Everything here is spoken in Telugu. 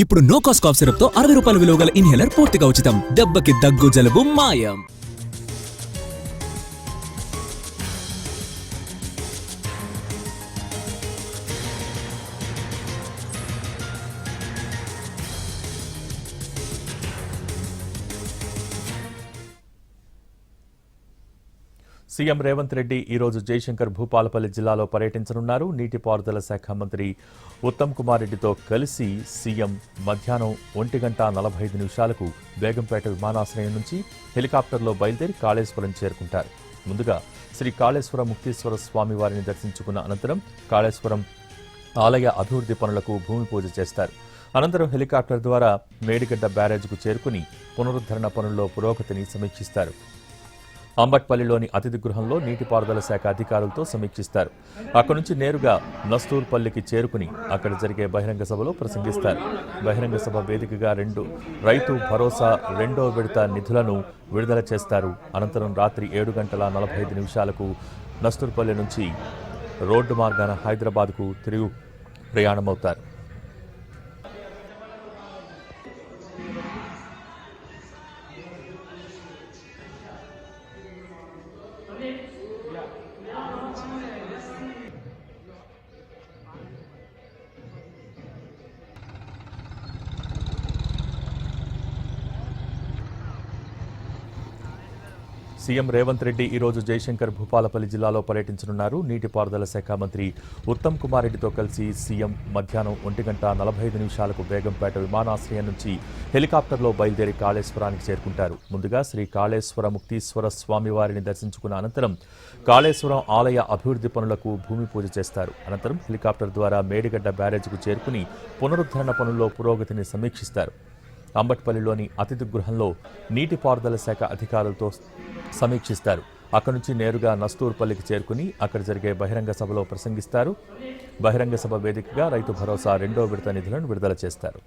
ఇప్పుడు నో కాస్ట్ కాఫ్ సిరప్ తో 60 రూపాయల విలువ గల ఇన్హేలర్ పూర్తిగా ఉచితం. దెబ్బకి దగ్గు జలుబు మాయం. సీఎం రేవంత్ రెడ్డి ఈరోజు జయశంకర్ భూపాలపల్లి జిల్లాలో పర్యటించనున్నారు. నీటిపారుదల శాఖ మంత్రి ఉత్తమ్ కుమార్ రెడ్డితో కలిసి సీఎం మధ్యాహ్నం 1:45 బేగంపేట విమానాశ్రయం నుంచి హెలికాప్టర్లో బయలుదేరి కాళేశ్వరం చేరుకుంటారు. ముందుగా శ్రీ కాళేశ్వర ముక్తీశ్వర స్వామి వారిని దర్శించుకున్న అనంతరం కాళేశ్వరం ఆలయ అభివృద్ధి పనులకు భూమి పూజ చేస్తారు. అనంతరం హెలికాప్టర్ ద్వారా మేడిగడ్డ బ్యారేజ్కు చేరుకుని పునరుద్ధరణ పనుల్లో పురోగతిని సమీక్షిస్తారు. అంబట్పల్లిలోని అతిథి గృహంలో నీటిపారుదల శాఖ అధికారులతో సమీక్షిస్తారు. అక్కడి నుంచి నేరుగా నస్తూర్పల్లికి చేరుకుని అక్కడ జరిగే బహిరంగ సభలో ప్రసంగిస్తారు. బహిరంగ సభ వేదికగా రైతు భరోసా 2వ విడత నిధులను విడుదల చేస్తారు. అనంతరం రాత్రి 7:45 నస్తూర్పల్లి నుంచి రోడ్డు మార్గాన హైదరాబాద్కు తిరుగు ప్రయాణమవుతారు. సీఎం రేవంత్ రెడ్డి ఈరోజు జయశంకర్ భూపాలపల్లి జిల్లాలో పర్యటించనున్నారు. నీటిపారుదల శాఖ మంత్రి ఉత్తమ్ కుమార్ రెడ్డితో కలిసి సీఎం మధ్యాహ్నం 1:45 బేగంపేట విమానాశ్రయం నుంచి హెలికాప్టర్లో బయలుదేరి కాళేశ్వరానికి చేరుకుంటారు. ముందుగా శ్రీ కాళేశ్వర ముక్తీశ్వర స్వామి వారిని దర్శించుకున్న అనంతరం కాళేశ్వరం ఆలయ అభివృద్ధి పనులకు భూమి పూజ చేస్తారు. అనంతరం హెలికాప్టర్ ద్వారా మేడిగడ్డ బ్యారేజ్కు చేరుకుని పునరుద్ధరణ పనుల్లో పురోగతిని సమీక్షిస్తారు. అంబట్పల్లిలోని అతిథి గృహంలో నీటిపారుదల శాఖ అధికారులతో సమీక్షిస్తారు. అక్కడి నుంచి నేరుగా నస్తూర్పల్లికి చేరుకుని అక్కడ జరిగే బహిరంగ సభలో ప్రసంగిస్తారు. బహిరంగ సభ వేదికగా రైతు భరోసా 2వ విడత నిధులను విడుదల చేస్తారు.